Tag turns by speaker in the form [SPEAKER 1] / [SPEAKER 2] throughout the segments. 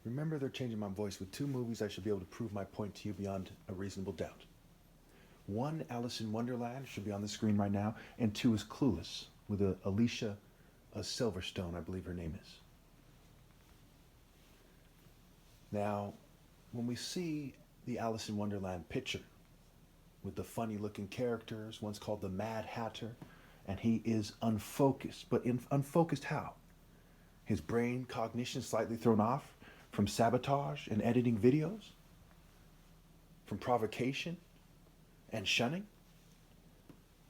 [SPEAKER 1] Remember, they're changing my voice. With two movies, I should be able to prove my point to you beyond a reasonable doubt. One, Alice in Wonderland, should be on the screen right now, and two is Clueless, with Alicia Silverstone, I believe her name is. Now, when we see the Alice in Wonderland picture with the funny looking characters, one's called the Mad Hatter, and he is unfocused. But unfocused how? His brain cognition slightly thrown off from sabotage and editing videos, from provocation and shunning?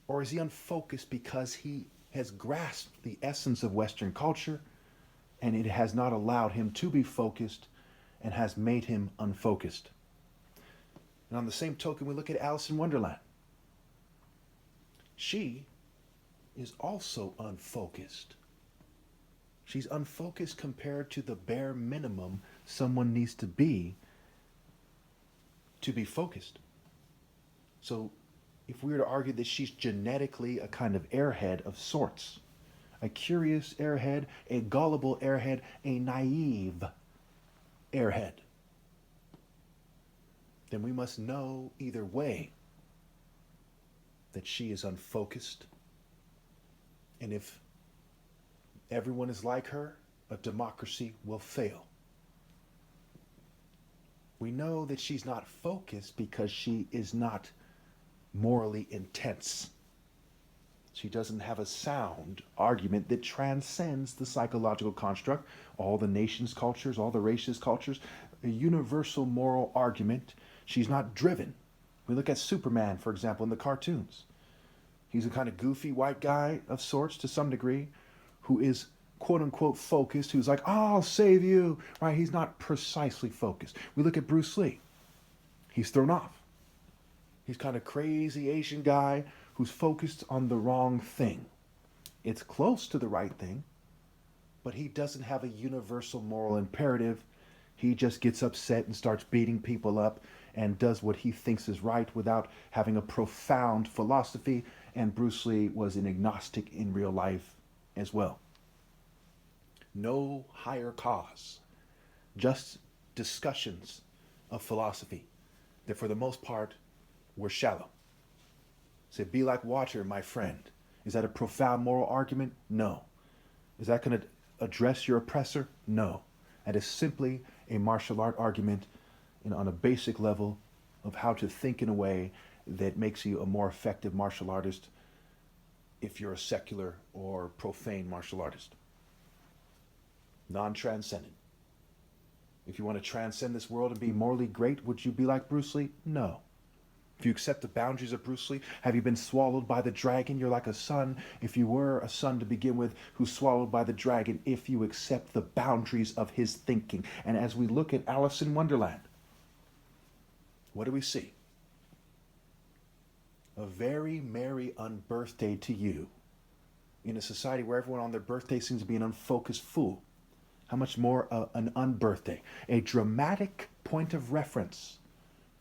[SPEAKER 1] Or is he unfocused because he has grasped the essence of Western culture and it has not allowed him to be focused and has made him unfocused? And on the same token, we look at Alice in Wonderland. She is also unfocused. She's unfocused compared to the bare minimum someone needs to be focused. So if we were to argue that she's genetically a kind of airhead of sorts, a curious airhead, a gullible airhead, a naive airhead, then we must know either way that she is unfocused. And if everyone is like her, a democracy will fail. We know that she's not focused because she is not morally intense. She doesn't have a sound argument that transcends the psychological construct, all the nations' cultures, all the races' cultures, a universal moral argument. She's not driven. We look at Superman, for example, in the cartoons. He's a kind of goofy white guy of sorts to some degree who is quote unquote focused, who's like, oh, I'll save you, right? He's not precisely focused. We look at Bruce Lee. He's thrown off. He's kind of crazy Asian guy who's focused on the wrong thing. It's close to the right thing, but he doesn't have a universal moral imperative. He just gets upset and starts beating people up and does what he thinks is right without having a profound philosophy. And Bruce Lee was an agnostic in real life as well. No higher cause, just discussions of philosophy that for the most part were shallow. Say, be like water, my friend. Is that a profound moral argument? No. Is that going to address your oppressor? No. That is simply a martial art argument on a basic level of how to think in a way that makes you a more effective martial artist if you're a secular or profane martial artist. Non-transcendent. If you want to transcend this world and be morally great, would you be like Bruce Lee? No. If you accept the boundaries of Bruce Lee, have you been swallowed by the dragon? You're like a son, if you were a son to begin with, who's swallowed by the dragon, if you accept the boundaries of his thinking. And as we look at Alice in Wonderland, what do we see? A very merry unbirthday to you in a society where everyone on their birthday seems to be an unfocused fool. How much more an unbirthday? A dramatic point of reference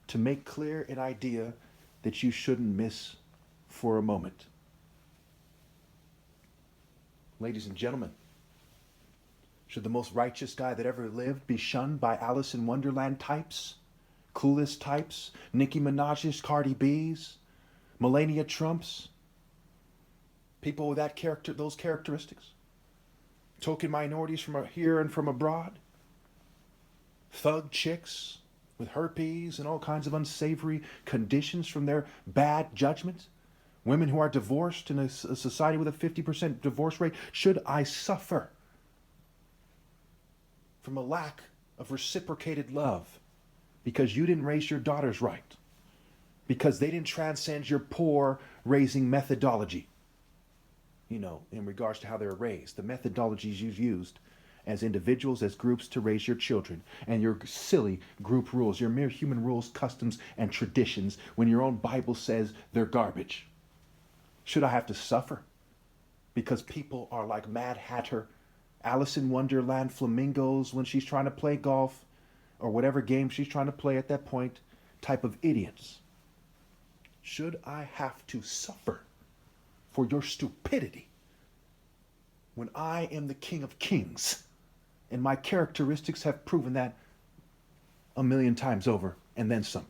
[SPEAKER 1] to make clear an idea that you shouldn't miss for a moment. Ladies and gentlemen, should the most righteous guy that ever lived be shunned by Alice in Wonderland types? Clueless types? Nicki Minaj's, Cardi B's? Melania Trump's? People with that character, those characteristics? Token minorities from here and from abroad? Thug chicks with herpes and all kinds of unsavory conditions from their bad judgments? Women who are divorced in a society with a 50% divorce rate? Should I suffer from a lack of reciprocated love because you didn't raise your daughters right? Because they didn't transcend your poor raising methodology? You know, in regards to how they're raised, the methodologies you've used as individuals, as groups to raise your children, and your silly group rules, your mere human rules, customs, and traditions, when your own Bible says they're garbage. Should I have to suffer because people are like Mad Hatter, Alice in Wonderland flamingos when she's trying to play golf, or whatever game she's trying to play at that point, type of idiots? Should I have to suffer for your stupidity when I am the King of Kings And my characteristics have proven that a million times over, and then some.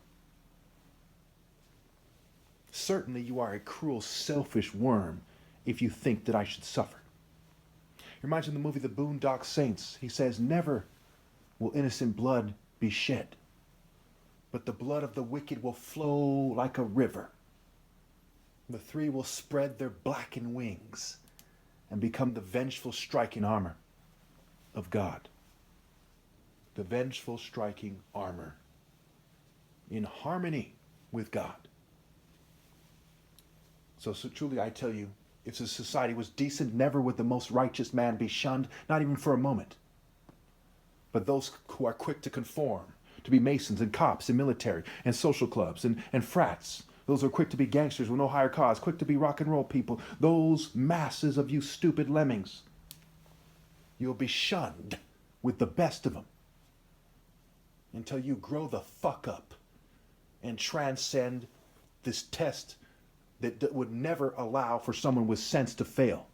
[SPEAKER 1] Certainly you are a cruel, selfish worm if you think that I should suffer. It reminds me of the movie The Boondock Saints. He says, never will innocent blood be shed, but the blood of the wicked will flow like a river. The three will spread their blackened wings and become the vengeful striking armor of God. The vengeful striking armor in harmony with God. So truly I tell you, if the society was decent, never would the most righteous man be shunned, not even for a moment. But those who are quick to conform, to be masons and cops and military and social clubs and frats, those who are quick to be gangsters with no higher cause, quick to be rock and roll people, those masses of you stupid lemmings, you'll be shunned with the best of them until you grow the fuck up and transcend this test that would never allow for someone with sense to fail.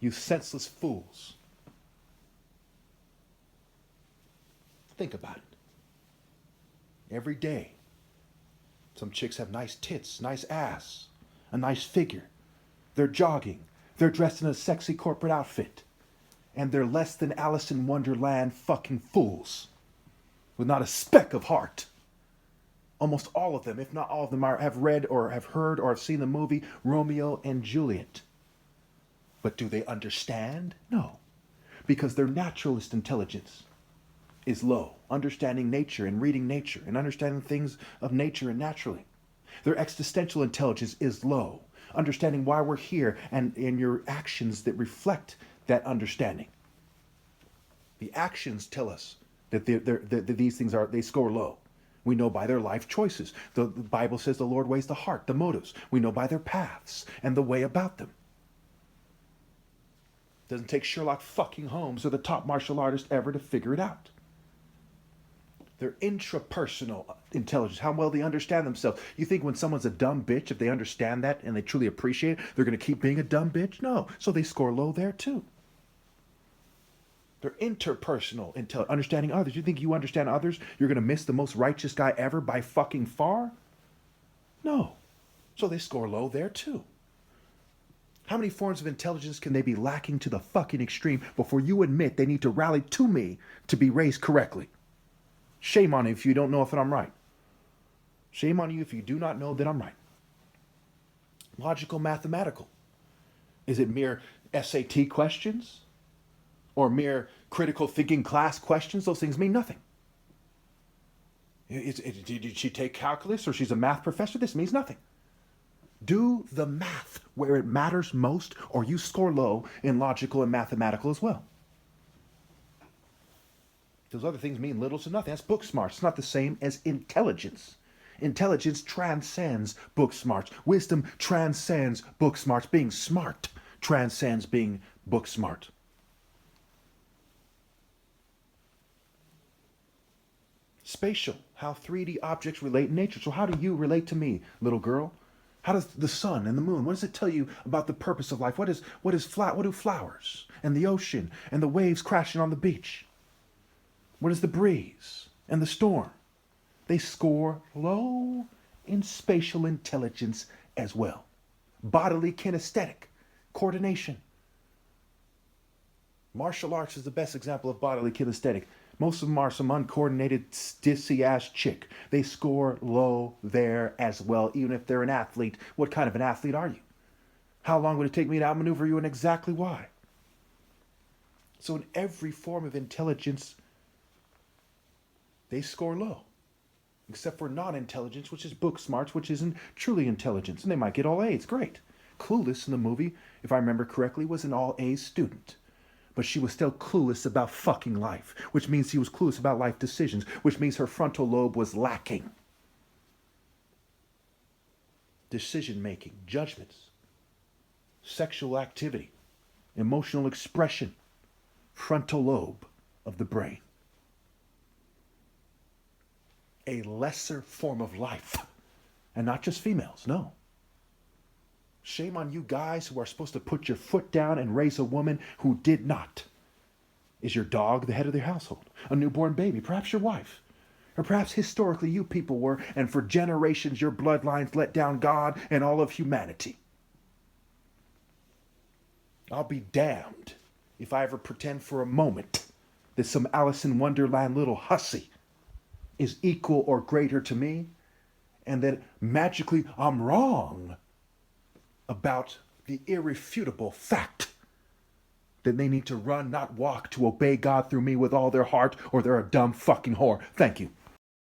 [SPEAKER 1] You senseless fools. Think about it. Every day, some chicks have nice tits, nice ass, a nice figure. They're jogging. They're dressed in a sexy corporate outfit. And they're less than Alice in Wonderland fucking fools with not a speck of heart. Almost all of them, if not all of them, have read or have heard or have seen the movie Romeo and Juliet. But do they understand? No. Because their naturalist intelligence is low. Understanding nature and reading nature and understanding things of nature and naturally. Their existential intelligence is low. Understanding why we're here and your actions that reflect that understanding. The actions tell us that these things they score low. We know by their life choices. The Bible says the Lord weighs the heart, the motives. We know by their paths and the way about them. Doesn't take Sherlock fucking Holmes or the top martial artist ever to figure it out. Their intrapersonal intelligence, how well they understand themselves. You think when someone's a dumb bitch, if they understand that and they truly appreciate it, they're going to keep being a dumb bitch? No. So they score low there too. Their interpersonal intelligence, understanding others. You think you understand others, you're going to miss the most righteous guy ever by fucking far? No. So they score low there too. How many forms of intelligence can they be lacking to the fucking extreme before you admit they need to rally to me to be raised correctly? Shame on you if you don't know if I'm right. Shame on you if you do not know that I'm right. Logical, mathematical. Is it mere SAT questions? Or mere critical thinking class questions? Those things mean nothing. Did she take calculus or she's a math professor? This means nothing. Do the math where it matters most, or you score low in logical and mathematical as well. Those other things mean little to nothing. That's book smarts. It's not the same as intelligence. Intelligence transcends book smarts. Wisdom transcends book smarts. Being smart transcends being book smart. Spatial, how 3D objects relate in nature. So how do you relate to me, little girl? How does the sun and the moon, what does it tell you about the purpose of life? What do flowers and the ocean and the waves crashing on the beach? What is the breeze and the storm? They score low in spatial intelligence as well. Bodily kinesthetic, coordination. Martial arts is the best example of bodily kinesthetic. Most of them are some uncoordinated, stissy-ass chick. They score low there as well, even if they're an athlete. What kind of an athlete are you? How long would it take me to outmaneuver you, and exactly why? So in every form of intelligence, they score low. Except for non-intelligence, which is book smarts, which isn't truly intelligence. And they might get all A's. Great. Clueless in the movie, if I remember correctly, was an all A's student. But she was still clueless about fucking life, which means she was clueless about life decisions, which means her frontal lobe was lacking. Decision-making, judgments, sexual activity, emotional expression, frontal lobe of the brain. A lesser form of life, and not just females, no. Shame on you guys who are supposed to put your foot down and raise a woman who did not. Is your dog the head of the household? A newborn baby? Perhaps your wife? Or perhaps historically you people were, and for generations your bloodlines let down God and all of humanity. I'll be damned if I ever pretend for a moment that some Alice in Wonderland little hussy is equal or greater to me, and that magically I'm wrong about the irrefutable fact that they need to run, not walk, to obey God through me with all their heart, or they're a dumb fucking whore. Thank you.